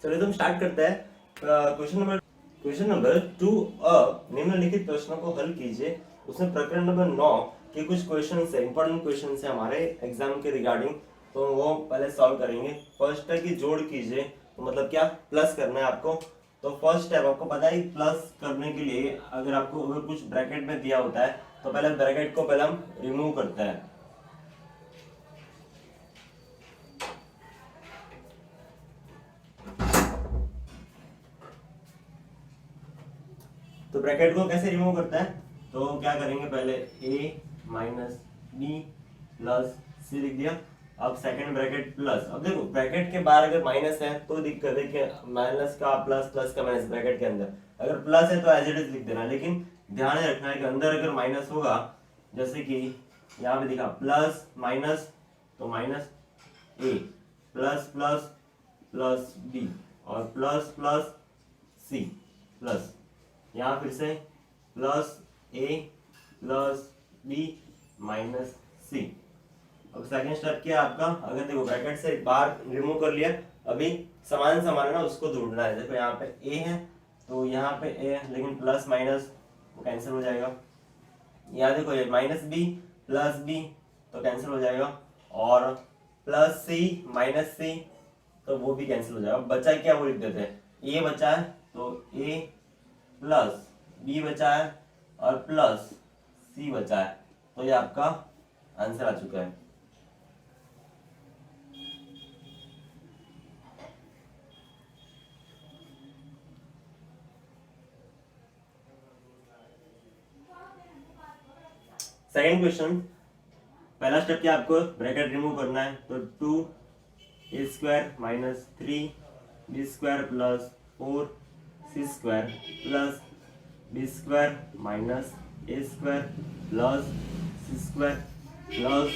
चलिए तो हम स्टार्ट करते हैं। Question number 2। निम्नलिखित प्रश्नों को हल कीजिए। उसमें प्रकरण नंबर 9 के कुछ क्वेश्चन है, इंपॉर्टेंट क्वेश्चन है हमारे एग्जाम के रिगार्डिंग, तो वो पहले सॉल्व करेंगे। फर्स्ट है कि जोड़ कीजिए, तो मतलब क्या, प्लस करना है आपको। तो फर्स्ट स्टेप आपको पता है, प्लस करने के लिए अगर आपको अगर कुछ ब्रैकेट में दिया होता है तो पहले ब्रैकेट को पहले हम रिमूव करते हैं। तो ब्रैकेट को कैसे रिमूव करता है, तो क्या करेंगे, पहले a माइनस बी प्लस सी लिख दिया। अब सेकंड ब्रैकेट प्लस। अब देखो ब्रैकेट के बाहर अगर माइनस है तो दिक्कत है कि माइनस का प्लस, प्लस का माइनस, ब्रैकेट के अंदर अगर प्लस है तो एज इट इज लिख देना। लेकिन ध्यान रखना है कि अंदर अगर माइनस होगा, जैसे कि यहाँ पे दिखा प्लस माइनस, तो माइनस ए प्लस प्लस प्लस बी और प्लस प्लस सी प्लस, यहाँ फिर से प्लस ए प्लस बी माइनस सी। अब सेकंड स्टेप क्या है आपका, अगर देखो ब्रैकेट से बाहर रिमूव कर लिया, अभी समान समान है ना, उसको ढूंढना है। देखो यहाँ पे ए है तो यहाँ पे ए है, लेकिन प्लस माइनस वो कैंसिल हो जाएगा। यहाँ देखो ये माइनस बी प्लस बी तो कैंसिल हो जाएगा, और प्लस सी माइनस सी तो वो भी कैंसिल हो जाएगा। बचा क्या, वो लिख देते हैं। ए बचा है तो ए प्लस बी बचा है और प्लस सी बचा है, तो ये आपका आंसर आ चुका है। सेकंड क्वेश्चन, पहला स्टेप क्या, आपको ब्रैकेट रिमूव करना है। तो 2a² minus 3b² plus 4c² plus b² minus a² plus c² plus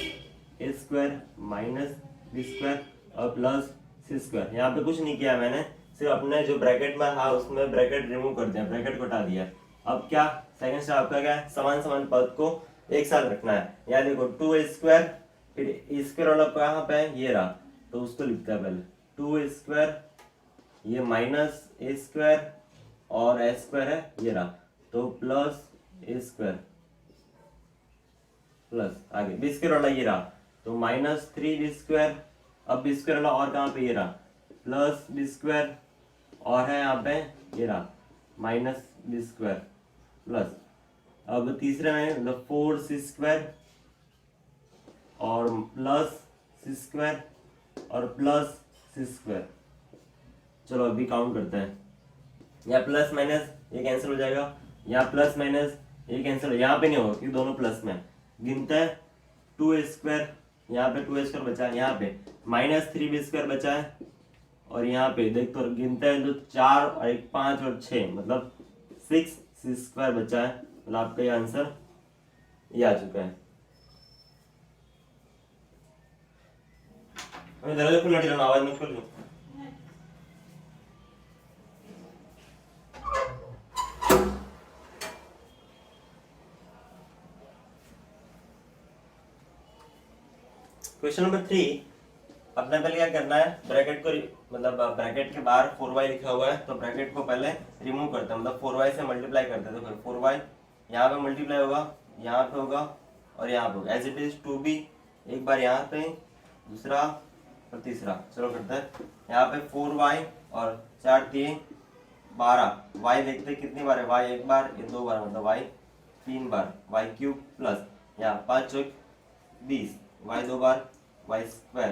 a² minus b² और प्लस c²। यहाँ पे कुछ नहीं किया मैंने, सिर्फ अपने जो ब्रैकेट में था उसमें ब्रैकेट रिमूव कर दिया, ब्रैकेट को हटा दिया। अब क्या सेकंड स्टेप आपका क्या है, समान समान पद को एक साथ रखना है। यहाँ देखो 2a², फिर a² वाला कहाँ पे है, ये रहा, तो उसको लिखता है पहले 2a², ये माइनस a² और a² है, ये रहा, तो प्लस a² प्लस आगे b² वाला ये रहा, तो माइनस 3b²। अब b² वाला और कहाँ पे, ये रहा, प्लस b² और है यहाँ पे, ये रहा, माइनस b² प्लस। अब तीसरे में मतलब 4c² और प्लस c² और प्लस c²। चलो अभी काउंट करते हैं। यहाँ प्लस माइनस ये कैंसिल हो जाएगा, यहाँ प्लस माइनस ये कैंसिल हो, यहाँ पे नहीं होगा क्योंकि दोनों प्लस में। गिनते हैं 2a², यहाँ पे 2a² बचा है, यहाँ पे माइनस 3b² बचा है, और यहाँ पे देख तो गिनते हैं तो 4 और 1 5 और 6 मतलब 6c² बचा है। मतलब आपका ये आंसर ये आ चुका है। दरवाजा खुला रहना, आवाज मत कर। क्वेश्चन नंबर 3, अपने पहले क्या करना है, ब्रैकेट को मतलब ब्रैकेट के बाहर 4y लिखा हुआ है तो ब्रैकेट को पहले रिमूव करते हैं, मतलब 4y से मल्टीप्लाई करते हैं। तो फिर 4y यहाँ पे मल्टीप्लाई होगा, यहाँ पे होगा और यहाँ पे होगा, एज इट इज 2b, एक बार यहाँ पे, दूसरा और तीसरा। चलो करते हैं, यहाँ पे 4y और 4 3 12, y देखते हैं कितनी बार है, y एक बार, ये 2 बार, मतलब y 3 बार, y³ प्लस यहाँ 5 चौक 20, y 2 बार, y²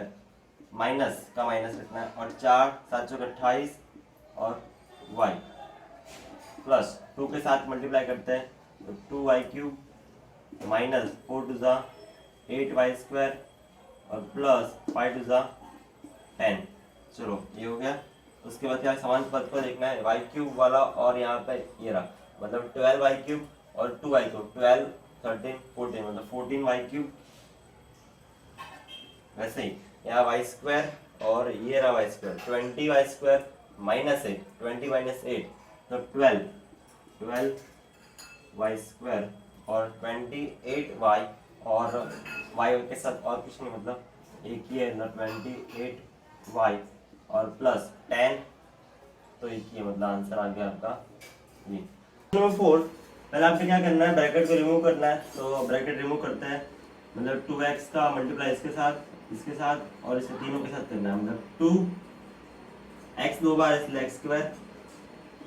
माइनस का माइनस रखना है, और 4 7 चौक 28 और y प्लस 2 के साथ मल्टीप्लाई करते हैं, तो 2y³ माइनस 4 2 जा 8y² और प्लस 5 2 जा 10। चलो ये हो गया। उसके बाद क्या समान पद को देखना है, y³ वाला और यहाँ पे ये रहा, मतलब 12y³ और 2y³, 12 13 14 मतलब 14y³। वैसे ही यहाँ y² और ये रहा y², 20y² माइनस 8, 20 माइनस 8 तो 12y² और 28y और y के साथ और कुछ नहीं, मतलब एक ही है ना, 28y और प्लस 10 तो एक ही है, मतलब आंसर आ गया आपका ये। नंबर 4, पहले आपको क्या करना है, ब्रैकेट को रिमूव करना है। तो ब्रैकेट रिमूव करते हैं, मतलब 2x का मल्टीप्लाई इसके साथ और इसके तीनों के साथ करना है, मतलब 2x 2 बार इसलिए x square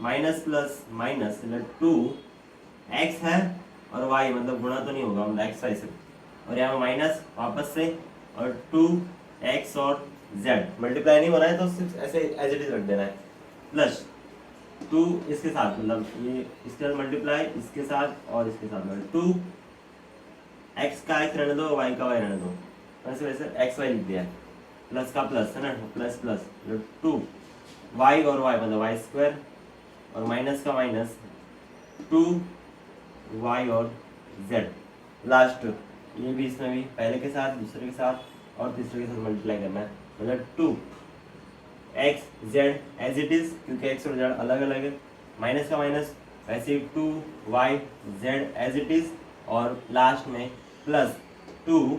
minus plus minus 2x है और y मतलब गुणा तो नहीं होगा, मतलब x y से, और यहाँ माइनस वापस से और 2x और z मल्टीप्लाई नहीं होना है तो सिर्फ ऐसे एज इट इज रख देना है, प्लस 2 इसके साथ, मतलब ये इसके साथ मल्टीप्लाई इसके साथ और इसके साथ, मतलब 2x का x रहने दो, y का y रहने दो, वैसे वैसे x y लिख दिया है, प्लस का प्लस है ना, प्लस प्लस 2y और y मतलब y स्क्वायर और माइनस का माइनस 2y और z, लास्ट ये भी इसमें भी पहले के साथ दूसरे के साथ और तीसरे के साथ मल्टीप्लाई करना है, मतलब 2x z as it is, क्योंकि x और z अलग अलग है, माइनस का माइनस वैसे 2y z as it is, और लास्ट में प्लस 2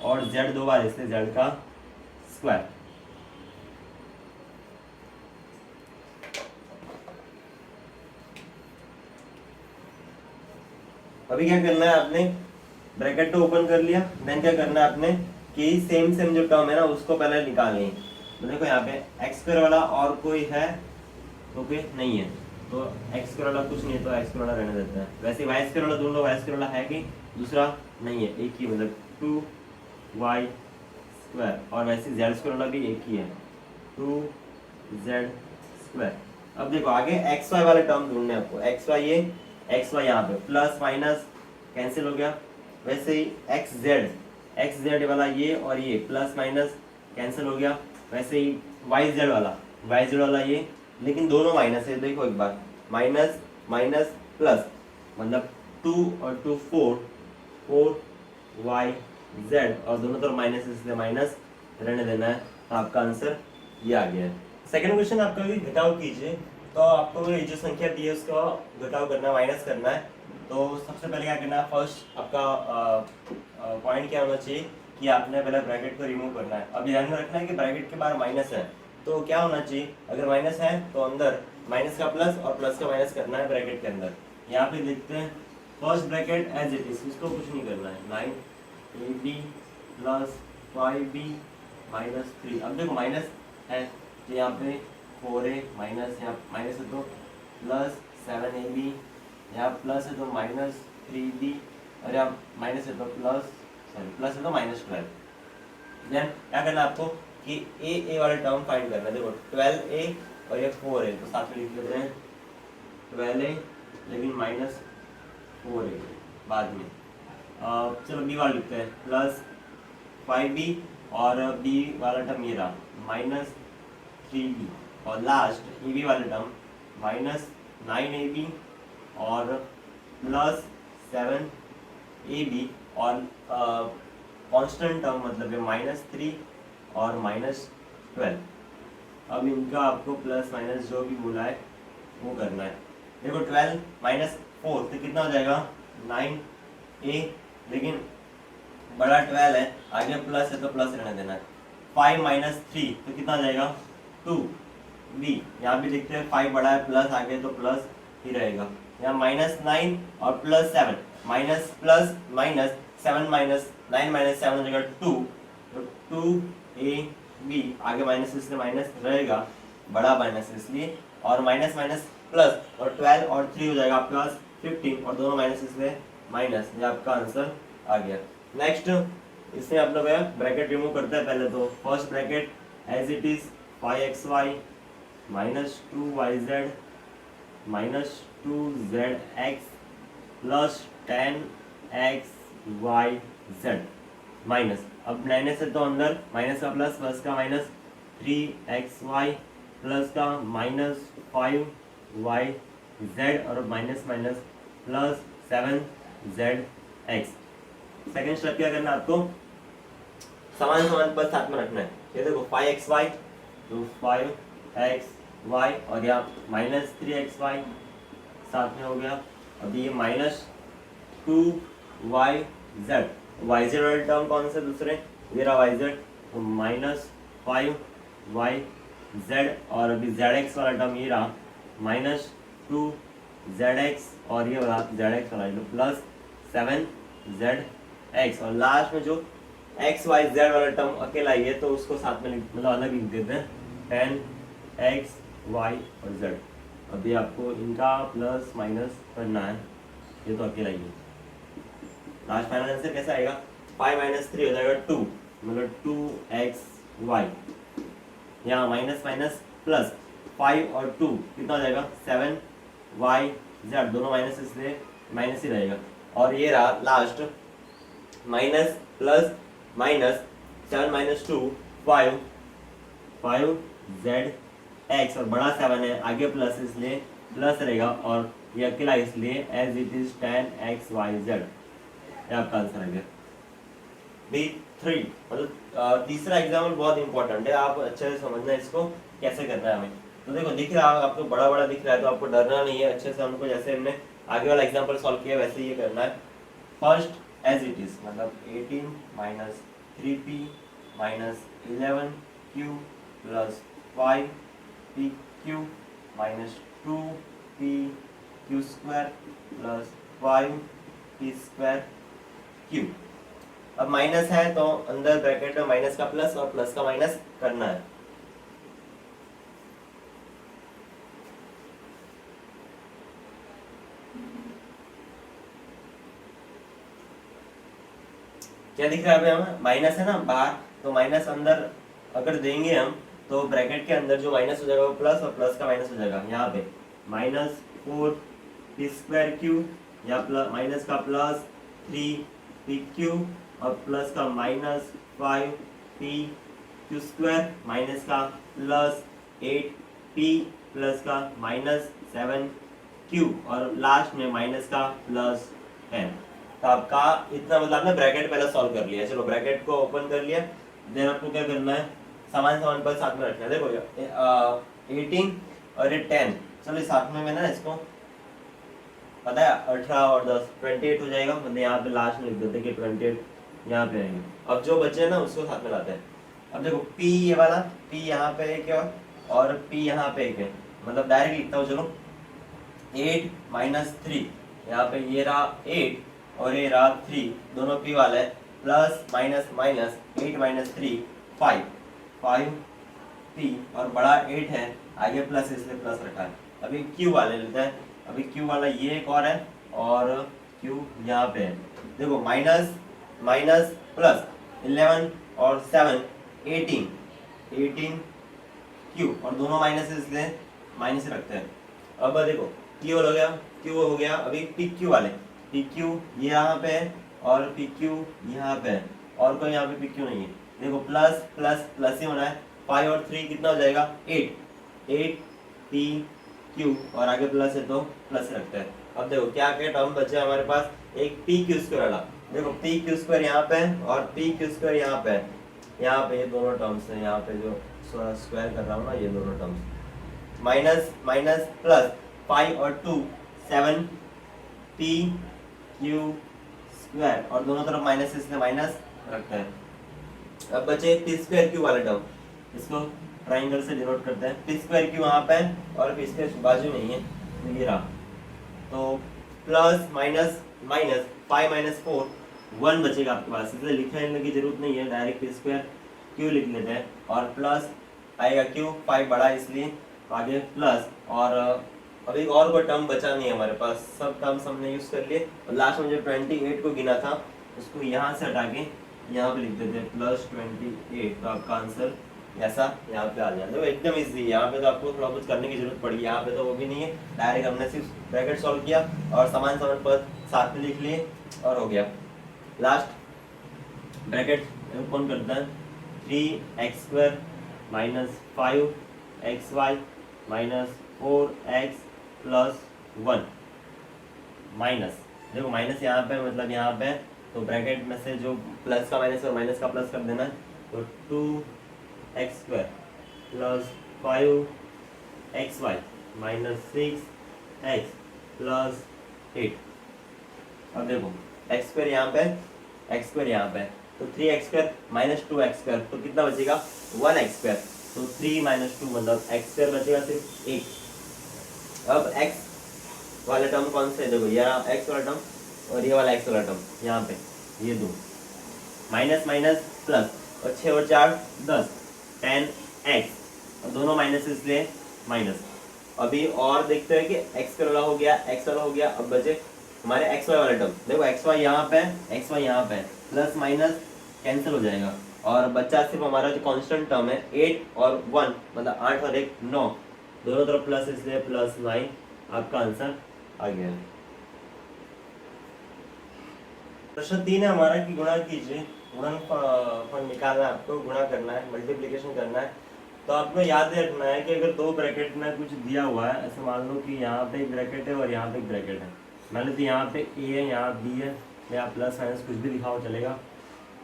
और z 2 बार इसलिए z का स्क्वायर। अभी क्या करना है आपने, ब्रैकेट तो ओपन कर लिया, देन क्या करना है आपने कि सेम जो टर्म है ना उसको पहले निकालें। तो देखो यहाँ पे एक्स स्क्वायर वाला और कोई है तो कोई नहीं है, तो एक्स स्क्वायर वाला कुछ नहीं है तो एक्स स्क्वायर वाला रहने देता है। वैसे वाई स्क्वायर वाला दोनों वाई स्क्वायर वाला है कि दूसरा नहीं है, एक ही, मतलब 2y स्क्वायर, और वैसे जेड स्क्वायर वाला भी एक ही है 2z स्क्वायर। अब देखो आगे एक्स वाई वाले टर्म ढूंढने हैं आपको, एक्स वाई ये एक्स वाई यहाँ पे प्लस माइनस कैंसिल हो गया, वैसे ही एक्स जेड वाला ये और ये प्लस माइनस कैंसिल हो गया, वैसे ही वाई जेड वाला ये, लेकिन दोनों माइनस है, देखो एक बार माइनस माइनस प्लस, मतलब 2 और 2 4y z, और दोनों तरफ माइनस इसलिए माइनस रहने देना है, तो आपका आंसर ये आ गया है। सेकंड क्वेश्चन आपका भी घटाव कीजिए, तो आपको ये जो संख्या दी है उसका घटाव करना है, माइनस करना है। तो सबसे पहले क्या करना है, फर्स्ट आपका पॉइंट क्या होना चाहिए कि आपने पहले ब्रैकेट को रिमूव करना है। अब ध्यान में रखना है कि ब्रैकेट के बाहर माइनस है, तो क्या होना चाहिए, अगर माइनस है तो अंदर माइनस का प्लस और प्लस का माइनस करना है ब्रैकेट के अंदर। यहाँ पे देखते हैं first bracket as it is, इसको कुछ नहीं करना है, 9ab प्लस 5b माइनस 3। अब देखो माइनस है तो यहाँ पे 4a माइनस, यहाँ माइनस है तो प्लस 7ab, यहाँ प्लस है तो माइनस 3b, और यहाँ माइनस है तो प्लस है तो माइनस 12। देन क्या करना है आपको कि ए वाले टर्म फाइंड करना है। देखो 12a और ये 4a, तो साथ में लिख लेते हैं 12a लेकिन माइनस 4a बाद में। चलो बी वाला लिखते हैं, प्लस 5b और बी वाला टर्म ये रहा माइनस 3b, और लास्ट ए बी वाला टर्म माइनस 9ab और प्लस 7ab, और कांस्टेंट टर्म मतलब है माइनस 3 और माइनस 12। अब इनका आपको प्लस माइनस जो भी बोला है वो करना है। देखो 12 माइनस 4 तो कितना हो जाएगा 9a, लेकिन बड़ा 12 है, आगे प्लस है तो प्लस रहने देना है। 5 माइनस 3 तो कितना हो जाएगा 2b, यहाँ भी देखते हैं 5 बड़ा है, प्लस आगे तो प्लस ही रहेगा। यहाँ माइनस 9 और plus 7, minus plus minus 7 minus 9 minus 7 हो जाएगा 2, तो 2ab, आगे माइनस इसलिए माइनस रहेगा, बड़ा माइनस इसलिए, और माइनस माइनस प्लस, और 12 और 3 हो जाएगा आपके पास 15, और दोनों माइनस इसलिए माइनस, ये आपका आंसर आ गया। नेक्स्ट इसमें आप लोग ब्रैकेट रिमूव करते हैं। पहले तो first bracket as it is 5xy minus 2yz minus 2zx plus 10xyz minus, अब माइनस है तो अंदर माइनस का प्लस, प्लस का माइनस 3xy प्लस का माइनस 5yz और minus minus plus 7zx। Second step क्या करना है आपको, समान पद साथ में रखना है। ये देखो 5xy तो 5xy और यहाँ माइनस 3xy साथ में हो गया। अभी ये माइनस 2yz, yz वाले टर्म कौन से दूसरे, ये रहा yz, तो माइनस 5y z और अभी zx वाला टर्म ये रहा माइनस 2zx और ये वाला zx वाला जो प्लस 7zx और लास्ट में जो x y z वाला टर्म अकेला ही है तो उसको साथ में मतलब अलग लिख देते हैं 10x y और z। अभी आपको इनका प्लस माइनस करना है, ये तो अकेला ही है। लास्ट फाइनल आंसर कैसा आएगा 5 माइनस 3 हो जाएगा 2 मतलब 2xy, यहाँ माइनस माइनस प्लस 5 और 2 कितना हो जाएगा 7yz, दोनों माइनस इसलिए माइनस ही रहेगा। और ये रहा last minus plus minus 7 minus 2 5z और बड़ा 7 है आगे प्लस इसलिए प्लस रहेगा और ये अकेला इसलिए एज इट इज 10xyz। ये आपका आंसर है B3। मतलब तीसरा एग्जाम्पल बहुत इंपॉर्टेंट है, आप अच्छे से समझना इसको कैसे करना है हमें। तो देखो दिख रहा है आपको बड़ा बड़ा दिख रहा है तो आपको डरना नहीं है, अच्छे से हमको जैसे हमने आगे वाला एग्जाम्पल सॉल्व किया वैसे ये करना है। फर्स्ट एज इट इज मतलब 18 minus 3p minus 11q plus 5pq minus 2pq square plus 5p square q। अब माइनस है तो अंदर ब्रैकेट में माइनस का प्लस और प्लस का माइनस करना है। क्या दिख रहा है अभी हमें माइनस है ना बाहर, तो माइनस अंदर अगर देंगे हम तो ब्रैकेट के अंदर जो माइनस हो जाएगा वो प्लस और प्लस का माइनस हो जाएगा। यहाँ पे माइनस 4p स्क्वायर क्यू या माइनस का प्लस 3pq और प्लस का माइनस 5pq स्क्वायर माइनस का प्लस 8p प्लस का माइनस 7q और लास्ट में माइनस का प्लस 10। तो आपका इतना मतलब आपने ब्रैकेट पहले सॉल्व कर लिया। चलो ब्रैकेट को ओपन कर लिया, देन आपको क्या करना है समान समान पर साथ में रखना है। देखो 18 और ये 10, चलो साथ में मैंने इसको पता है 18 और 10 28 हो जाएगा। मतलब यहाँ पे लास्ट में लिख देते कि 28 यहाँ पे आएंगे। अब जो बचे ना उसको साथ में लाते हैं। अब देखो p ये वाला p यहाँ पे एक है और p यहाँ पे एक है, मतलब डायरेक्ट लिखता हूँ। चलो 8 माइनस 3 यहाँ पे ये रहा 8 और ये रहा 3, दोनों p वाला है, plus minus minus 8 minus 3 5p और बड़ा 8 है आगे प्लस इसलिए प्लस रखा है। अभी q वाले लेते हैं। अभी q वाला ये एक और है और q यहाँ पे है। देखो माइनस माइनस प्लस 11 और 7 18 q और दोनों माइनस इसलिए माइनस रखते हैं। अब देखो q हो गया q हो गया। अभी pq वाले pq ये यहाँ पे है और pq यहाँ पे है और कोई यहाँ पे pq नहीं है। देखो प्लस प्लस प्लस ही होना है। 5 और 3 कितना हो जाएगा 8pq और आगे प्लस है तो प्लस रखते हैं। अब देखो क्या क्या टर्म बचे हमारे पास, एक pq स्क्वायर वाला, देखो pq स्क्वायर यहाँ पे है और pq स्क्वायर यहाँ पे है। यहाँ पे ये दोनों टर्म्स है, यहाँ पे जो स्क्वायर कर रहा हूँ ना ये दोनों टर्म्स, माइनस माइनस प्लस 5 और 2 7pq स्क्वायर और दोनों तरफ माइनस इसलिए माइनस रखते हैं। अब बचे p स्क्वायर q वाला टर्म, इसको ट्राइंगल से डिनोट करते हैं। p स्क्वायर q वहाँ पे और p स्क्वायर बाजू नहीं है तो ये रहा। तो प्लस माइनस माइनस 5 माइनस 4 1 बचेगा आपके पास, इसलिए लिखने की जरूरत नहीं है, डायरेक्ट p स्क्वायर q लिख लेते हैं और प्लस आएगा q 5 बड़ा इसलिए आगे प्लस। और अभी और कोई टर्म बचा नहीं है हमारे पास, सब टर्म्स हमने यूज कर लिए। और लास्ट में जो 28 को गिना था उसको यहाँ से हटा के यहाँ पे लिख देते हैं प्लस 28। तो आपका आंसर ऐसा यहाँ पे आ जाए। तो एकदम इजी है, यहाँ पे तो आपको थोड़ा कुछ करने की जरूरत पड़ी, यहाँ पे तो वो भी नहीं है, डायरेक्ट हमने सिर्फ ब्रैकेट सॉल्व किया और समान समान पद साथ में लिख लिए और हो गया। लास्ट ब्रैकेट ओपन करते हैं 3x square minus 5xy minus 4x plus 1 minus, देखो माइनस यहाँ पे मतलब यहाँ पे, तो ब्रैकेट में से जो प्लस का माइनस और माइनस का प्लस कर देना है। तो 2x square plus 5xy minus 6x plus 8। अब देखो x स्क्वायर यहाँ पे x स्क्वायर यहाँ पे, तो 3x square minus 2x square तो कितना बचेगा 1x स्क्वायर। तो 3 माइनस 2 मतलब एक्स स्क्वायर बचेगा सिर्फ 1। अब एक्स वाला टर्म कौन सा है, देखो ये एक्स वाला टर्म और ये वाला एक्स वाला टर्म यहाँ पे, ये दो माइनस माइनस प्लस, और 6 और 4 10, 10x, और दोनों माइनस इसलिए माइनस। अभी और देखते हैं कि x वाला हो गया, x वाला हो गया, अब बचे हमारे एक्स वाई वाला टर्म। देखो एक्स वाई यहाँ पे, एक्स वाई यहाँ पे, प्लस माइनस कैंसिल हो जाएगा और बच्चा सिर्फ हमारा जो कांस्टेंट टर्म है 8 और 1 मतलब 8 और 1 9, दोनों तरफ प्लस इसलिए प्लस 9। आपका आंसर आ गया। प्रश्न 3 है हमारा कि गुणा कीजिए। गुणनफल निकालना है आपको, गुणा करना है, मल्टीप्लिकेशन करना है। तो आपको याद रखना है कि अगर दो ब्रैकेट में कुछ दिया हुआ है, ऐसे मान लो कि यहाँ पे एक ब्रैकेट है और यहाँ पे एक ब्रैकेट है, मान लो यहाँ पे ए है, यहाँ बी है, या प्लस माइनस कुछ भी लिखा हो चलेगा,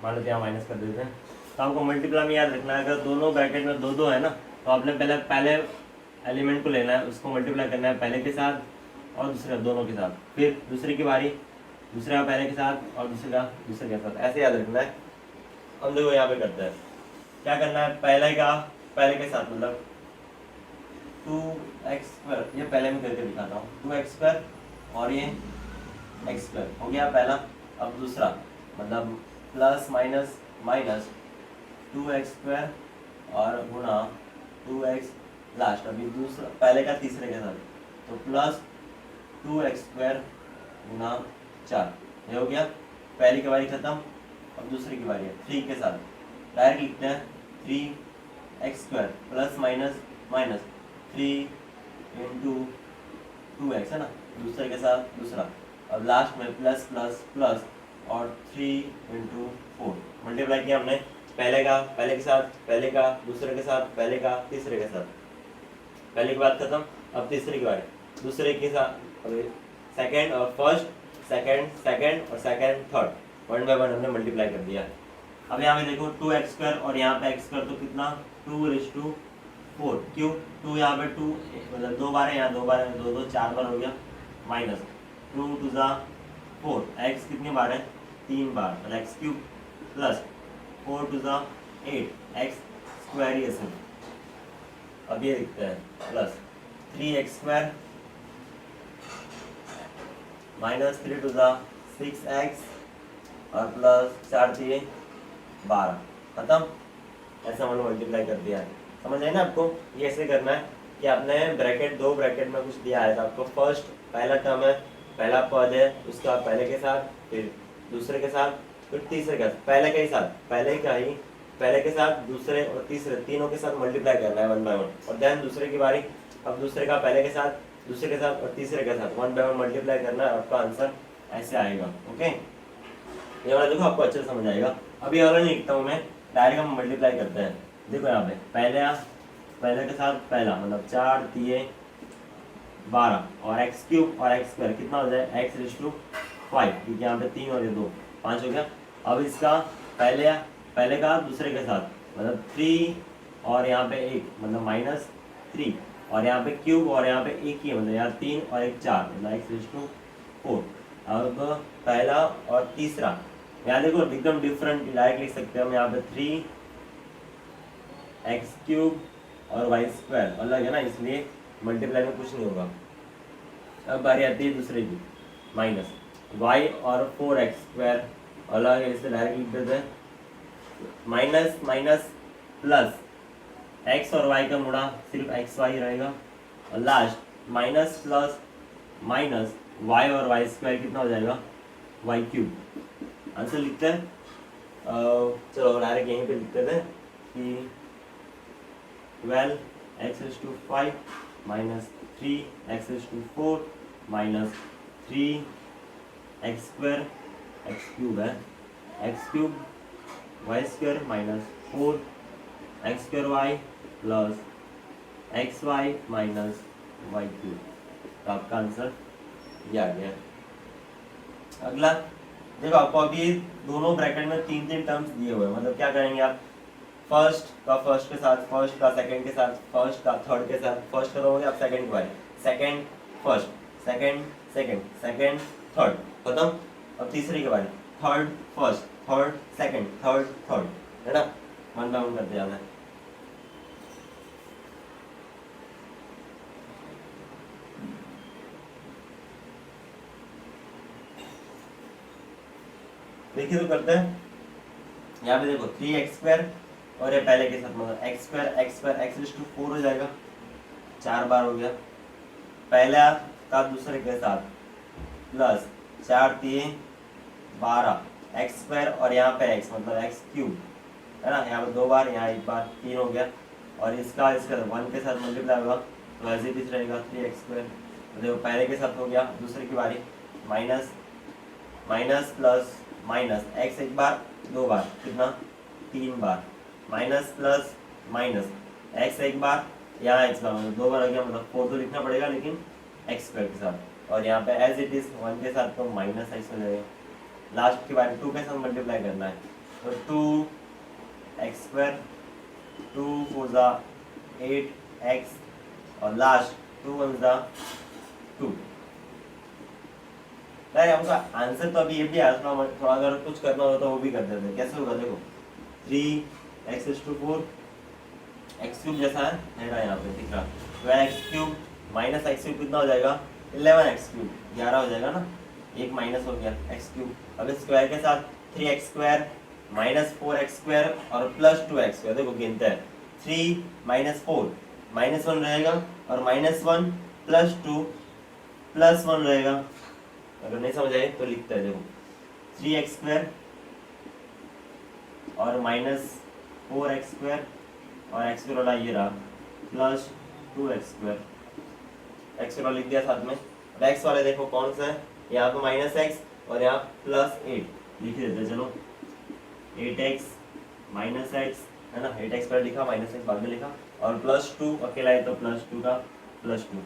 मान लो यहाँ माइनस कर देते हैं। तो आपको मल्टीप्लाई में याद रखना है, अगर दोनों ब्रैकेट में दो दो है ना, तो आपने पहले एलिमेंट को लेना है, उसको मल्टीप्लाई करना है पहले के साथ और दूसरे दोनों के साथ, फिर दूसरे की बारी, दूसरे का पहले के साथ और दूसरे का दूसरे के साथ, ऐसे याद रखना है। हम देखो यहाँ पे करते हैं, क्या करना है, पहले के साथ मतलब 2x², ये पहले मैं करके दिखाता हूँ, 2x² और ये x² हो गया पहला। अब दूसरा मतलब प्लस माइनस माइनस 2x² और गुणा 2x लास्ट, अभी दूसरा पहले का तीसरे के साथ, तो प्लस 2x² गुणा 4, ये हो गया पहली की बारी खत्म। अब दूसरी की बारी है 3 के साथ, डायरेक्ट लिखते हैं 3x² plus minus minus 3 into 2x है ना, दूसरे के साथ दूसरा, अब लास्ट में प्लस प्लस प्लस और 3 इंटू 4 मल्टीप्लाई किया हमने, पहले के साथ, पहले का दूसरे के साथ, पहले का तीसरे के साथ, पहले की बात खत्म। अब तीसरे की बारी, दूसरे के साथ सेकंड और फर्स्ट, सेकंड और second third, one by one हमने मल्टीप्लाई कर दिया। अब यहाँ पे देखो 2x² और यहाँ पे x² तो कितना 2⁴, क्यों 2 यहाँ पे 2 मतलब 2 बार है, यहाँ 2 बार है, 2 2 4 बार हो गया, माइनस 2 2 4, x कितनी बार है 3 बार, मतलब x³ प्लस 4 2 8, x² ही है। अब ये लिखते हैं प्लस 3x² माइनस 3 2 6x और प्लस 4 3 12, खत्म। ऐसा मैंने मल्टीप्लाई कर दिया है, समझ आए ना आपको। ये ऐसे करना है कि आपने दो ब्रैकेट में कुछ दिया है, तो आपको फर्स्ट पहला टर्म है, पहला पद है, उसका पहले के साथ, फिर दूसरे के साथ, फिर तीसरे के साथ, पहले के साथ दूसरे और तीसरे तीनों के साथ मल्टीप्लाई करना है वन बाय वन, और देन दूसरे की बारी, अब दूसरे का पहले के साथ, दूसरे के साथ और तीसरे के साथ वन बाय वन मल्टीप्लाई करना है, आपका आंसर ऐसे आएगा। ओके, ये वाला देखो आपको अच्छे से समझ आएगा। अभी और नहीं लिखता हूँ मैं, डायरेक्ट हम मल्टीप्लाई करते हैं। देखो यहाँ पे पहले के साथ पहला मतलब 4 3 12 और x³ और x² कितना हो जाए x⁵5, क्योंकि यहाँ पे 3 और ये 2 5 हो गया। अब इसका पहले का दूसरे के साथ मतलब 3 और यहाँ पे 1 मतलब -3, और यहाँ पे क्यूब और यहाँ पे 1 ही है, मतलब यहाँ 3 और 1 4 मतलब x⁴। अब पहला और तीसरा यहाँ देखो एकदम डिफरेंट, डायरेक्ट लिख सकते हैं हम, यहाँ पे 3x³ और y² अलग है ना, इसलिए मल्टीप्लाई में कुछ नहीं होगा। अब बारी आती है दूसरे की, माइनस y और 4x² अलग है, इसलिए डायरेक्ट लिख देते हैं माइनस माइनस प्लस x और y का मुड़ा सिर्फ xy रहेगा, और last minus plus minus y और y² कितना हो जाएगा y³ आंसर लिखते हैं। चलो डायरेक्ट यहीं पे लिखते थे कि 12x⁵5 minus 3x⁴ minus 3x² x³ है, x³ y² minus 4x²y plus xy minus y³, तो आपका आंसर ये आ गया। अगला देखो, आपको अभी दोनों ब्रैकेट में 3 टर्म्स दिए हुए हैं, मतलब क्या करेंगे आप, फर्स्ट का फर्स्ट के साथ, फर्स्ट का सेकंड के साथ, फर्स्ट का थर्ड के साथ, फर्स्ट करोगे आप सेकंड के बारे, second first, second second, second third, खत्म। अब तीसरे के बारे, third first, third second, third third, है ना, वन बाय वन करते जाना है। देखिए तो करते हैं। यहाँ पे देखो 3x² और ये पहले के साथ मतलब x² x4 हो जाएगा, 4 बार हो गया पहला का दूसरे के साथ, प्लस 4 3 12 x² और यहाँ पे x मतलब x³ है ना, यहाँ पे 2 बार, यहाँ 1 बार, 3 हो गया। और इसका 1 के साथ मल्टीप्लाई होगा तो ऐसे ही रहेगा 3x²। देखो पहले के साथ हो गया, दूसरे की बारी, minus minus plus minus, x 1 बार 2 बार कितना 3 बार, माइनस प्लस माइनस x 1 बार, यहाँ x बार मतलब 2 बार हो गया, मतलब 4 तो लिखना पड़ेगा लेकिन x² के साथ। और यहाँ पे एज इट इज 1 के साथ तो माइनस x हो जाएगा। लास्ट की बारी 2 के साथ मल्टीप्लाई करना है तो 2x², 2 4 जा 8x और लास्ट 2 1 जा 2। यार हमका आंसर तो अभी ये भी आया, थोड़ा अगर कुछ करना हो तो वो भी कर देते हैं। कैसे होगा देखो, 3x4 x³ जैसा है ना, यहाँ पे दिख रहा, तो x³ माइनस x³ कितना हो जाएगा 11x³ 11 हो जाएगा ना, एक माइनस हो गया x³। अब स्क्वायर के साथ 3x² माइनस 4x² और प्लस 2x², देखो गिनते हैं 3 माइनस 4 माइनस 1 रहेगा और माइनस 1 प्लस 2 प्लस 1 रहेगा। अगर नहीं समझ आए तो लिखते हैं देखो 3x² और माइनस 4x² और x² वाला ये रहा प्लस 2x², x² लिख दिया साथ में। अब x वाले देखो कौन सा है, यहाँ पे माइनस x और यहाँ प्लस 8 लिख देते हैं। चलो 8x माइनस x है ना, 8x पर लिखा, माइनस x बाद में लिखा, और प्लस 2 अकेला है तो प्लस 2 का प्लस 2।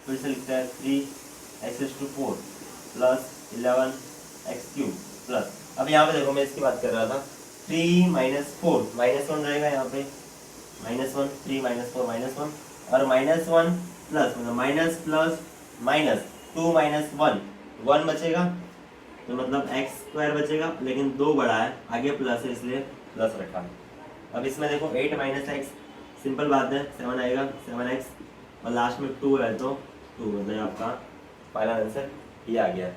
फिर से लिखते हैं 3x4 प्लस 11x³ प्लस, अब यहाँ पे देखो मैं इसकी बात कर रहा था, 3 माइनस 4 माइनस 1 रहेगा यहाँ पे, माइनस 1 3 माइनस 4 माइनस 1 और माइनस 1 प्लस मतलब माइनस प्लस माइनस 2 माइनस 1 बचेगा तो मतलब x² बचेगा, लेकिन 2 बड़ा है आगे प्लस है इसलिए प्लस रखा है। अब इसमें देखो 8 माइनस x, सिंपल बात है 7 आएगा 7x और लास्ट में 2 है तो 2, मतलब आपका पहला आंसर ये आ गया।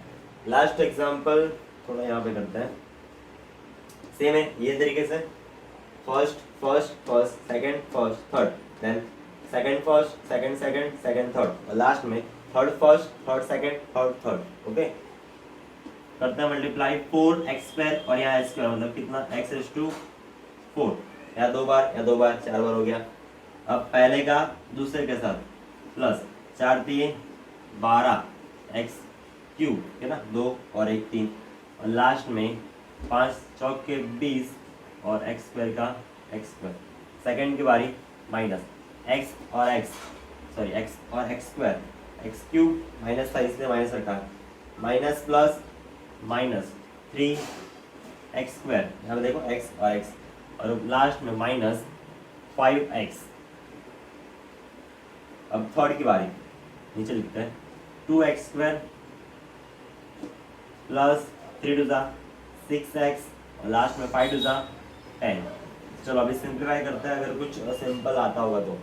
लास्ट एग्जांपल थोड़ा यहाँ पे करते हैं, सेम है ये तरीके से, first first first second first third, then second first second second second third और लास्ट में third first third second third third. Okay करते हैं मल्टीप्लाई 4x² और यहाँ x² मतलब कितना x⁴, या 2 बार या 2 बार 4 बार हो गया। अब पहले का दूसरे के साथ प्लस 4 3 12 x³ है ना, 2 और 1 3 और लास्ट में 5 चौक के 20 और x² का x²। सेकंड की बारी माइनस x और x² x³ माइनस था इसलिए माइनस रखा, माइनस प्लस माइनस 3x², यहाँ पे देखो x और x और लास्ट में माइनस 5x। अब थर्ड की बारी नीचे लिखते हैं 2x² प्लस 3 2 6x और लास्ट में 5 2 10। चलो अभी सिंप्लीफाई करते हैं, अगर कुछ सिंपल आता होगा तो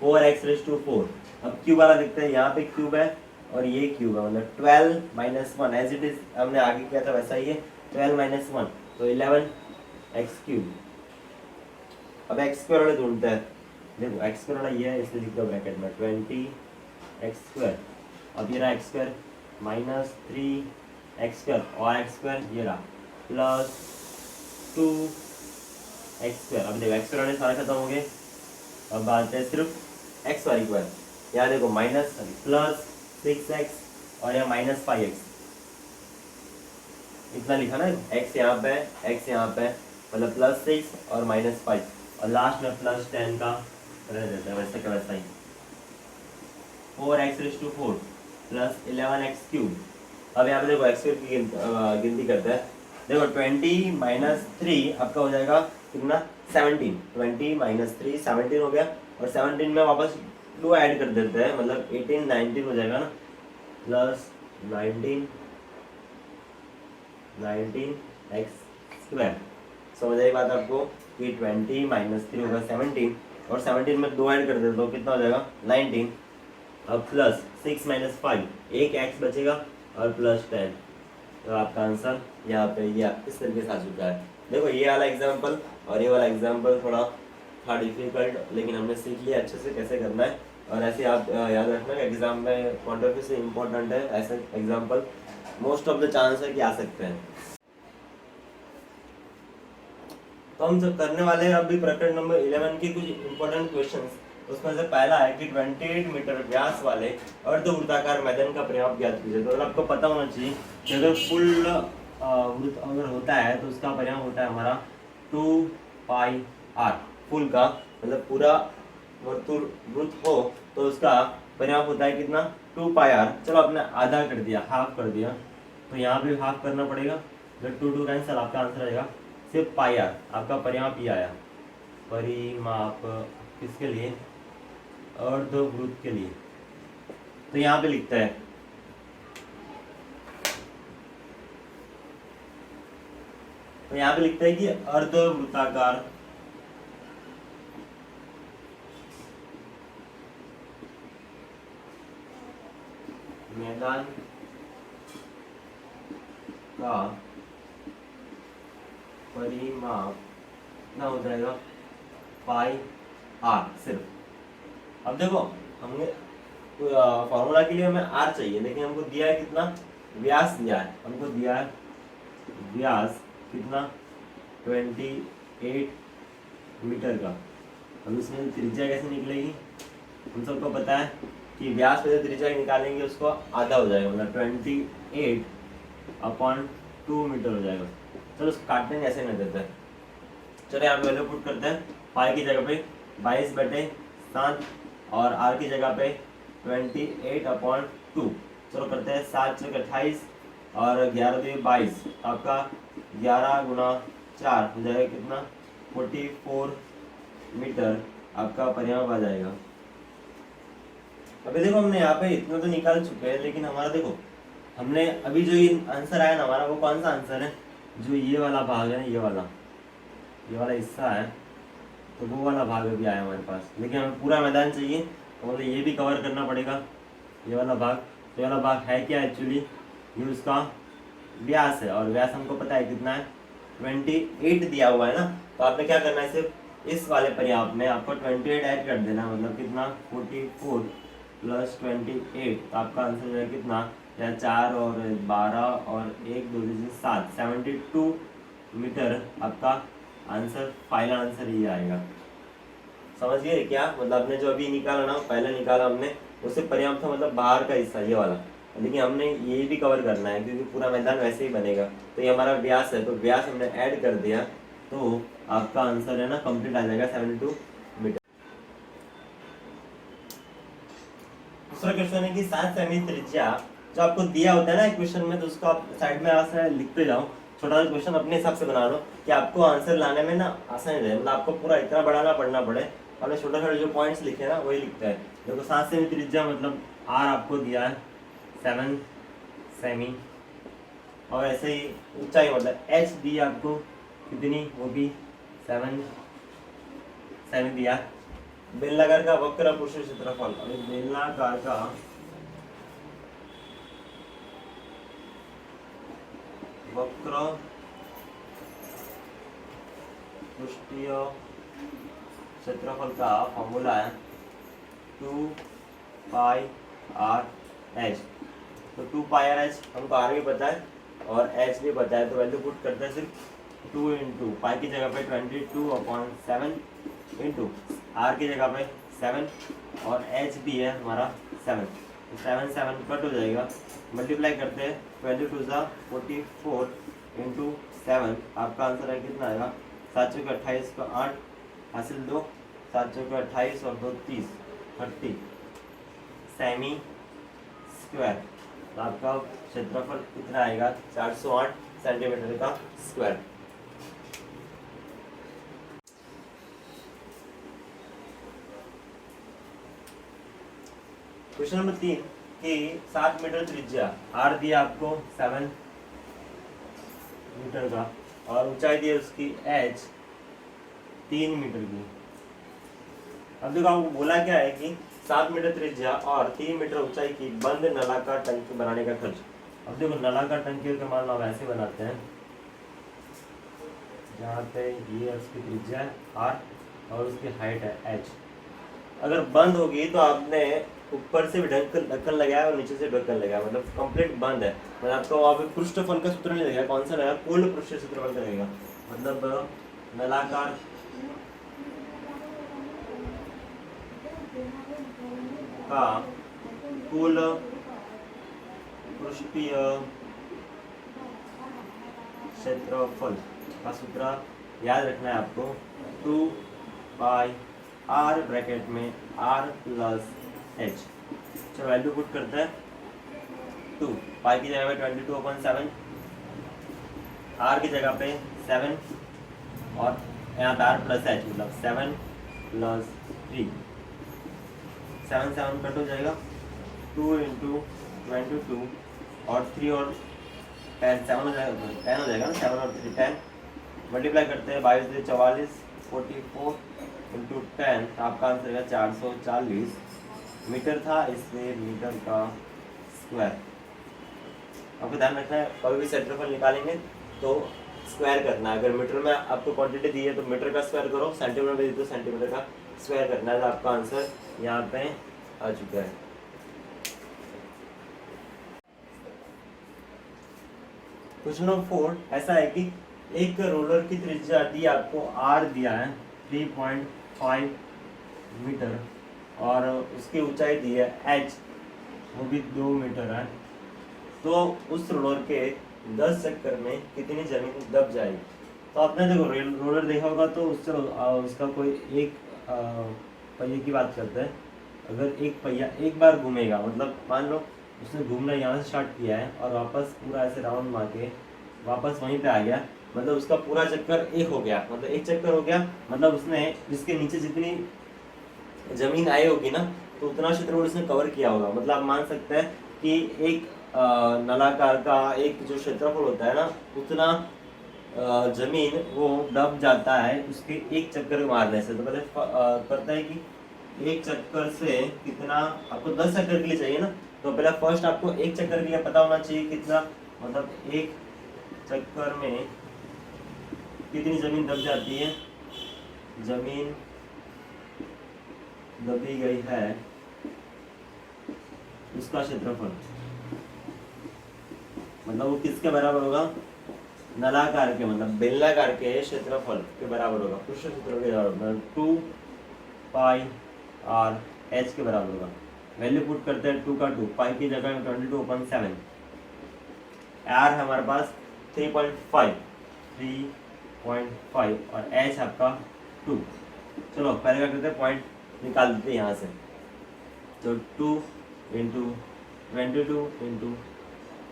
4x⁴। अब क्यूब वाला देखते हैं, यहाँ पे क्यूब है और ये क्यूब है, मतलब 12 माइनस 1 एज इट इज हमने आगे किया था वैसा ही है, 12 माइनस 1 तो 11x³। अब x² वाले ढूंढते हैं, देखो x² वाला ये है इसलिए लिख दो ब्रैकेट में 20x²। अब ये रहा x² माइनस 3x² और x² ये रहा प्लस 2x²। अब देखो x² वाले सारे खत्म हो गए, अब बात है सिर्फ x वाली पर, यहाँ देखो माइनस प्लस 6x और यहाँ माइनस 5x, इतना लिखा ना, x यहाँ पे x यहाँ पे मतलब प्लस 6 और माइनस 5 और लास्ट में प्लस 10 का रह देता है वैसे का वैसा ही। 4x⁴ प्लस 11x³ अब यहाँ पे देखो x² की गिनती करते हैं, देखो 20 माइनस 3 आपका हो जाएगा कितना 17, 20 माइनस 3 17 हो गया और 17 में वापस 2 ऐड कर देते हैं मतलब 18 19 हो जाएगा ना, प्लस 19x²। समझ आई बात आपको कि 20 माइनस 3 होगा 17 और 17 में 2 ऐड कर देते तो कितना हो जाएगा 19। अब प्लस 6 माइनस 5 एक x बचेगा और प्लस 10 तो आपका आंसर यहाँ पे ये इस तरीके से आ चुका है। देखो ये वाला एग्जाम्पल और ये वाला एग्जाम्पल थोड़ा था डिफिकल्ट, लेकिन हमने सीख लिया अच्छे से कैसे करना है। और ऐसे आप याद रखना कि एग्जाम में पॉइंट ऑफ व्यू से इम्पोर्टेंट है, ऐसे example most of the chance है कि आ सकते हैं। तो हम जब करने वाले हैं अभी प्रकरण नंबर 11 की कुछ इंपॉर्टेंट क्वेश्चंस। उसमें से पहला है कि 28 मीटर व्यास वाले अर्धवृत्ताकार मैदान का परिमाप ज्ञात कीजिए। तो आपको पता होना चाहिए कि अगर फुल वृत्त अगर होता है तो उसका परिमाप होता है हमारा 2πr। फुल का मतलब पूरा वर्तुल वृत्त हो तो उसका परिमाप होता है कितना 2πr। चलो आपने आधा कर दिया, हाफ कर दिया, तो यहाँ पे हाफ करना पड़ेगा। जब 2 कैंसिल, आपका आंसर आएगा सिर्फ πr। आपका परिमाप ये आया, परिमाप किसके लिए, अर्धवृत्त के लिए। तो यहाँ पे लिखता है कि अर्धवृत्ताकार मैदान का परिमाप कितना हो जाएगा πr सिर्फ। अब देखो हमने फॉर्मूला के लिए हमें r चाहिए, लेकिन हमको दिया है कितना, व्यास दिया है, हमको दिया है व्यास कितना 28 मीटर का। अब इसमें त्रिज्या कैसे निकलेगी, हम सबको पता है कि व्यास पे त्रिज्या निकालेंगे उसको आधा हो जाएगा, मतलब 28/2 मीटर हो जाएगा। चलो उसको काटने ऐसे नहीं देते हैं। चलो यहाँ पे वैल्यू पुट करते हैं। पाई की जगह पे 22/7 और आर की जगह पे 28/2। चलो करते हैं 7 × 28 और 11 × 22। आपका 11 × 4 हो जाएगा कितना 44 मीटर आपका परिमाप आ जाएगा। अभी देखो हमने यहाँ पे इतना तो निकाल चुके हैं, लेकिन हमारा देखो हमने अभी जो ये आंसर आया ना हमारा, वो कौन सा आंसर है, जो ये वाला भाग है ना, ये वाला हिस्सा है, तो वो वाला भाग भी आया हमारे पास। लेकिन हमें पूरा मैदान चाहिए, तो मतलब ये भी कवर करना पड़ेगा, ये वाला भाग। तो ये वाला भाग है क्या एक्चुअली, ये उसका व्यास है, और व्यास हमको पता है कितना है 28 दिया हुआ है ना। तो आपने क्या करना है, सिर्फ इस वाले परिमाप में आपको 28 ऐड कर देना, मतलब कितना 44 + 28। तो आपका आंसर जो है कितना, या 4 और 12 और 1 2 7 72 मीटर आपका आंसर, फाइनल आंसर ये आएगा। समझ गए क्या, मतलब हमने जो अभी निकाला ना, पहले निकाला हमने, उससे परिमाप था मतलब बाहर का हिस्सा ये वाला, लेकिन हमने ये भी कवर करना है क्योंकि पूरा मैदान वैसे ही बनेगा। तो ये हमारा व्यास है, तो व्यास हमने ऐड कर दिया, तो आपका आंसर है ना कंप्लीट आ जाएगा 72 मीटर। दूसरा क्वेश्चन है कि 7 सेमी त्रिज्या जो आपको दिया होता है ना क्वेश्चन में, तो उसको आप साइड में आसान लिखते जाओ। छोटा सा क्वेश्चन अपने हिसाब से बना लो कि आपको आंसर लाने में ना आसानी रहे, मतलब आपको पूरा इतना बड़ा पढ़ना पड़े। आपने छोटे छोटे जो पॉइंट्स लिखे ना वही लिखता है। देखो 7 सेमी त्रिज्या मतलब आर आपको दिया है 7 सेमी, और ऐसे ही ऊंचाई मतलब एच दी आपको कितनी, वो भी 7 सेमी दिया। बेलनाकार का वक्र पृष्ठ क्षेत्रफल, बेलनाकार का वक्र पृष्ठीय क्षेत्रफल का फॉर्मूला है 2πr/h। तो 2πr/h हमको आर भी पता है और एच भी पता है, तो वैल्यू पुट करते हैं सिर्फ 2 × पाई की जगह पे 22/7 इंटू आर की जगह पे 7 और एच भी है हमारा 7। तो 7 7 कट हो जाएगा, मल्टीप्लाई करते हैं 22 2 44 × 7। आपका आंसर है कितना आएगा 7 × 28 का 8 हासिल 2, 7 × 28 और 2 30 30 सेमी स्क्वायर। तो आपका क्षेत्रफल कितना आएगा 408 सेंटीमीटर का स्क्वायर। क्वेश्चन नंबर 3 कि 7 मीटर त्रिज्या आर दिया आपको 7 मीटर का, और ऊंचाई दी है उसकी एच 3 मीटर की। अब देखो आपको बोला क्या है कि 7 मीटर त्रिज्या और 3 मीटर ऊंचाई की बंद नलाकार टंकी बनाने का खर्च। अब देखो नलाकार टंकी का मान लो ऐसे बनाते हैं, जहाँ पे ये उसकी त्रिज्या है r और उसकी हाइट है h। अगर बंद होगी तो आपने ऊपर से भी ढक्कन लगाया और नीचे से ढक्कन लगाया, मतलब कंप्लीट बंद है। मतलब आपको वहाँ पे पृष्ठफल का सूत्र नहीं लगेगा, कौन सा लगेगा, कुल पृष्ठ क्षेत्रफल का लगेगा। मतलब नलाकार का कुल पृष्ठीय क्षेत्रफल का सूत्र याद रखना है आपको, 2 पाई r ब्रैकेट में r प्लस h। चलो वैल्यू पुट करते हैं, 2 पाई की जगह पे 22/7, r की जगह पे 7 और यहाँ पे r प्लस h, मतलब 7 प्लस 3, 7 कट हो जाएगा, 2 इंटू 22 और 3 और 10, 7 हो जाएगा, 10 हो जाएगा ना, 7 और 3 10, मल्टीप्लाई करते हैं 22 से 44, 44 इंटू 10, आपका आंसर है 440 मीटर था, इसलिए मीटर का स्क्वायर। आपको ध्यान रखना है कभी भी क्षेत्रफल निकालेंगे तो स्क्वायर करना है। अगर मीटर में आपको क्वांटिटी दी है तो मीटर का स्क्वायर करो, सेंटीमीटर में दी तो सेंटीमीटर का स्क्वायर करना है। तो आपका आंसर यहाँ पे आ चुका है। क्वेश्चन नंबर 4 ऐसा है कि एक रोलर की त्रिज्या दी आपको r दिया है 3.5 मीटर और उसकी ऊंचाई दी है h, वो भी 2 मीटर है। तो उस रोलर के 10 चक्कर में कितनी जमीन दब जाएगी। तो आपने देखो रोलर देखा होगा तो उससे उसका कोई एक पहिए की बात करते हैं। अगर एक पहिया एक बार घूमेगा, मतलब मान लो उसने घूमना यहाँ से स्टार्ट किया है और वापस पूरा ऐसे राउंड मार के वापस वहीं पे आ गया, मतलब उसका पूरा चक्कर एक हो गया, मतलब एक चक्कर हो गया, मतलब उसने इसके नीचे जितनी जमीन आई होगी ना तो उतना क्षेत्रफल उसने कवर किया होगा। मतलब आप मान सकते हैं कि एक नलाकार का एक जो क्षेत्रफल होता है ना, उतना जमीन वो दब जाता है उसके एक चक्कर मारने से। तो पहले करता है कि एक चक्कर से कितना, आपको 10 चक्कर के लिए चाहिए ना, तो पहले फर्स्ट आपको एक चक्कर के लिए पता होना चाहिए कितना, मतलब एक चक्कर में कितनी जमीन दब जाती है। जमीन दबी गई है उसका क्षेत्रफल, मतलब वो किसके बराबर होगा, नलाकार के, मतलब बेलनाकार के क्षेत्रफल के बराबर होगा, पृष्ठ क्षेत्रफल के बराबर, 2 पाई r h के बराबर होगा। वैल्यू पुट करते हैं, 2 का 2, पाई की जगह 22/7, r हमारे पास 3.5 और h आपका 2। चलो पहले क्या करते हैं, पॉइंट निकाल देते हैं यहाँ से। तो 2 इंटू 22 इंटू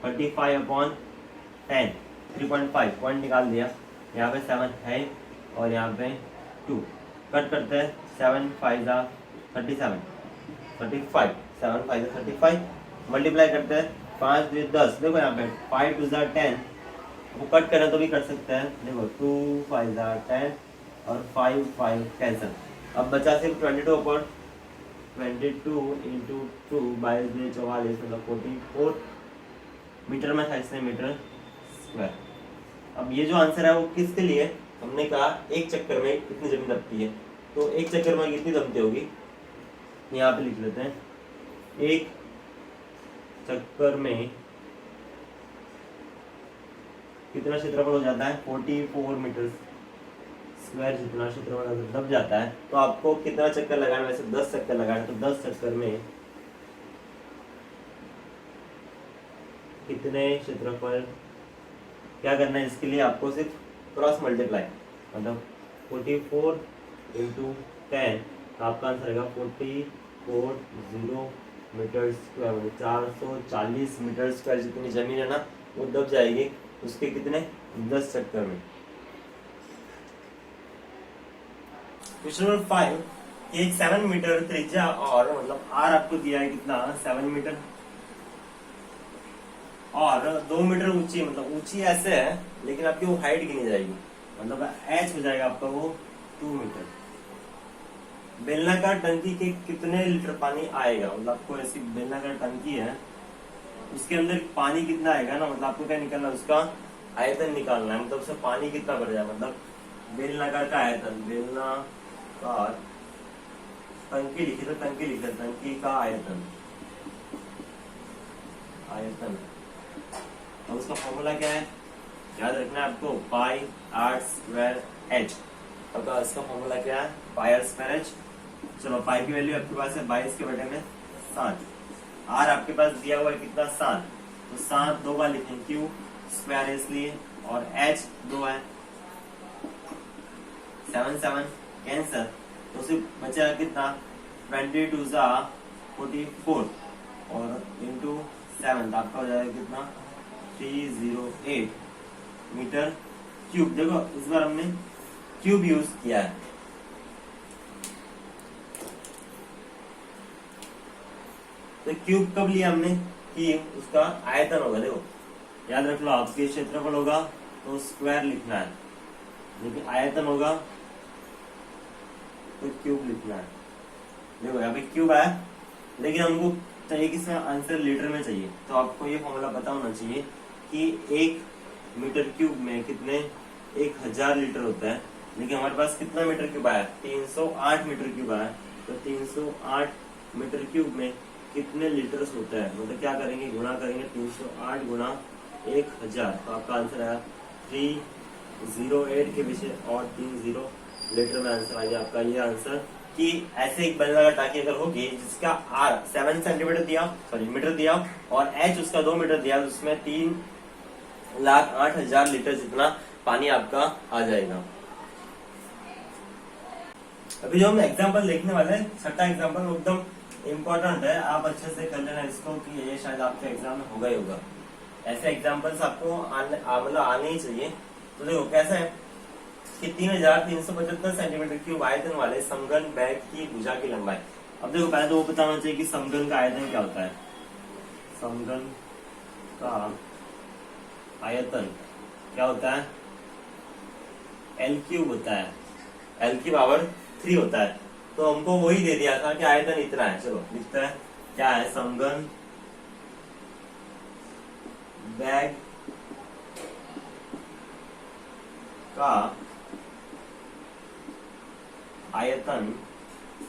35/10, 3.5 पॉइंट निकाल दिया। यहाँ पे 7 है और यहाँ पे 2, कट करते हैं, 7 5 37, 35, 7 5 35, मल्टीप्लाई करते हैं, 5 2 10, देखो यहाँ पे 5 2 10, वो कट करें तो भी कर सकते हैं, देखो 2 5 10 और 5 5 कैंसिल। अब बचा सिर्फ 22 पर 22 इंटू 2 22 44, मतलब 44 मीटर में था, इसने मीटर स्क्वायर। अब ये जो आंसर है वो किसके लिए, हमने कहा एक चक्कर में कितनी जमीन दबती है, तो एक चक्कर में कितनी दबती होगी, यहाँ पे लिख लेते हैं, एक चक्कर में कितना क्षेत्रफल हो जाता है, 44 मीटर स्क्वायर जितना क्षेत्रफल अगर दब जाता है तो आपको कितना चक्कर लगाना, वैसे 10 चक्कर लगाना, तो 10 चक्कर में कितने क्षेत्रफल, क्या करना है इसके लिए, आपको सिर्फ क्रॉस मल्टीप्लाई, मतलब 44 इंटू 10, आपका आंसर आएगा 44 मीटर स्क्वायर, मतलब 440 मीटर स्क्वायर जितनी जमीन है ना वो दब जाएगी उसके कितने, 10 चक्कर में। क्वेश्चन नंबर 5, एक 7 मीटर त्रिज्या और मतलब r आपको दिया है कितना, 7 मीटर और 2 मीटर ऊंची, मतलब ऊंची ऐसे है लेकिन आपकी वो हाइट गिनी जाएगी, मतलब h हो जाएगा आपका वो 2 मीटर। बेलनाकार टंकी के कितने लीटर पानी आएगा, मतलब आपको ऐसी बेलनाकार टंकी है उसके अंदर पानी कितना आएगा ना, मतलब आपको क्या निकालना है, उसका आयतन निकालना है, मतलब उससे पानी कितना बढ़ जाए, मतलब बेलनाकार का आयतन, बेलनाकार टंकी लिखी तो टंकी लिखे, टंकी का आयतन, आयतन। अब उसका फॉर्मूला क्या है, याद रखना है आपको, पाई आर स्क्वायर एच। अब इसका फॉर्मूला क्या है, पाई आर स्क्वायर एच। चलो पाई की वैल्यू आपके पास है 22 के बटे में 7, आर आपके पास दिया हुआ है कितना 7, तो 7 दो बार लिखेंगे, क्यू स्क्वायर है इसलिए, और एच 2 है, 7 7 कैंसर, तो सिर्फ बचा कितना 22 ज़ा 44 और इंटू 7 तो आपका हो जाएगा कितना 308 मीटर क्यूब। देखो इस बार हमने क्यूब यूज किया है, तो क्यूब कब लिया हमने कि उसका आयतन होगा, देखो याद रख लो, आपके क्षेत्रफल होगा तो स्क्वायर लिखना है, लेकिन आयतन होगा तो क्यूब लिखना है। देखो यहाँ पे क्यूब आया, लेकिन हमको चाहिए कि इसमें आंसर लीटर में चाहिए, तो आपको ये फॉर्मूला पता होना चाहिए कि 1 मीटर क्यूब में कितने 1000 लीटर होता है, लेकिन हमारे पास कितना मीटर क्यूब आया 308 मीटर क्यूब आया, तो 308 मीटर क्यूब में कितने लीटर्स होता है, मतलब क्या करेंगे गुणा करेंगे 308 गुणा 1000, तो आपका आंसर आया 308 के पीछे और 30 लीटर में आंसर आ गया आपका ये आंसर। कि ऐसे एक बेलनाकार टाकी अगर होगी जिसका आर 7 सेंटीमीटर दिया, सॉरी मीटर दिया, और एच उसका 2 मीटर दिया, तो उसमें 3,08,000 लीटर जितना पानी आपका आ जाएगा। अभी जो हम एग्जांपल देखने वाले हैं, छठा एग्जांपल एकदम इम्पोर्टेंट है, आप अच्छे से कर लेना इसको, कि ये शायद आपके एग्जाम में होगा ही होगा। ऐसे एग्जांपल्स आपको मतलब आने ही चाहिए। तो देखो कैसा है कि 3,375 सेंटीमीटर क्यूब आयतन वाले समघन बैग की भुजा की लंबाई। अब देखो पहले तो वो बताना चाहिए कि समघन का आयतन क्या होता है। समघन का आयतन क्या होता है, एल क्यूब होता है, एल की पावर 3 होता है। तो हमको वही दे दिया था कि आयतन इतना है। चलो लिखते हैं क्या है, समघन बैग का आयतन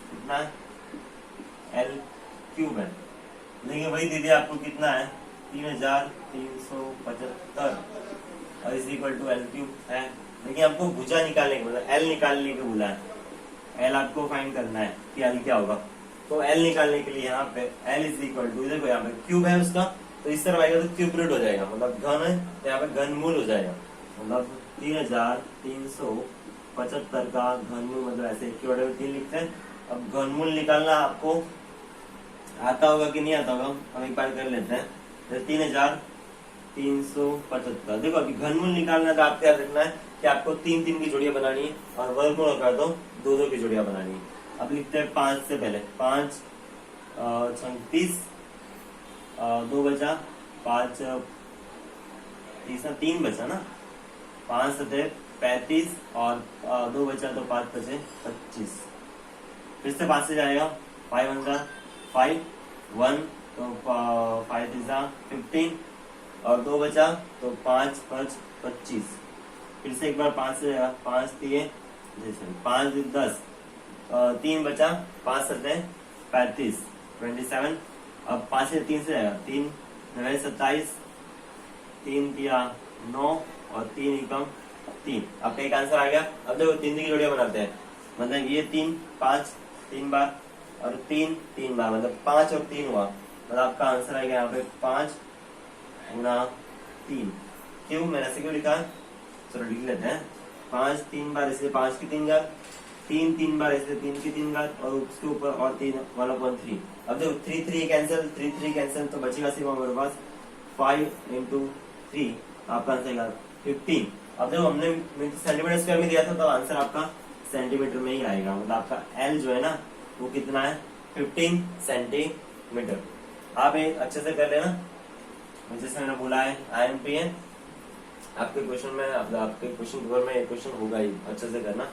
कितना है, एल क्यूब है, लेकिन वही दे दिया आपको कितना है 3,375 और is equal to L cube है, लेकिन आपको भुजा निकालने के मतलब एल निकालने के बोला है। एल आपको फाइंड करना है कि एल क्या होगा, तो एल निकालने के लिए यहाँ पे एल इज इक्वल टू, देखो यहाँ पे क्यूब है उसका, तो इस तरफ आएगा तो क्यूब रूट हो जाएगा, मतलब घन है तो यहाँ पे घनमूल हो जाएगा, मतलब 3,375 का घनमूल, मतलब ऐसे 3 लिखते हैं। अब घनमूल निकालना आपको आता होगा कि नहीं आता होगा, हम एक बार कर लेते हैं। तो 3,375, देखो अभी घनमूल निकालना तो आपको याद रखना है कि आपको 3 की जोड़ियां बनानी है, और वर्गमूल कर दो 2 की जोड़ियां बनानी है। अब लिखते हैं 5 से पहले, 5 36 2 बचा, 5 3 बचा ना, 5 7 35 और 2 बचा तो 5 बचे 25। फिर से 5 से जाएगा, 5 1 5 1 तो 5 3 15 और 2 बचा तो 5 5 25। फिर से एक बार 5 से जाएगा, 5 3 5 10 3 बचा, 5 7 35 27। अब 5 से 3 से जाएगा, 3 9 27, 3 9 और 3 एकम 3। आपका एक आंसर आ गया। अब देखो 3 की जोड़ियां बनाते हैं, मतलब ये 3 5 3 बार और 3 3 बार, मतलब 5 और 3 हुआ, मतलब आपका आंसर आएगा यहाँ पे 5 गुना 3। क्यों मैंने ऐसे क्यों लिखा है, चलो लिख लेते हैं। 5 3 बार इसलिए 5 की 3 घात, 3 3 बार इसलिए 3 की 3 घात, और उसके ऊपर और 3 1/3। अब देखो 3 3 कैंसिल, 3 3 कैंसिल, तो बचेगा सिर्फ हमारे पास 5 × 3, आपका आंसर आएगा 15। अब देखो हमने सेंटीमीटर स्क्वायर में दिया था, तो आंसर आपका सेंटीमीटर में ही आएगा, मतलब आपका एल जो है ना वो कितना है 15 सेंटीमीटर। आप ये अच्छे से कर लेना, जैसे मैंने बोला है IMP है आपके क्वेश्चन में, आपके क्वेश्चन पेपर में एक क्वेश्चन होगा ही, अच्छे से करना।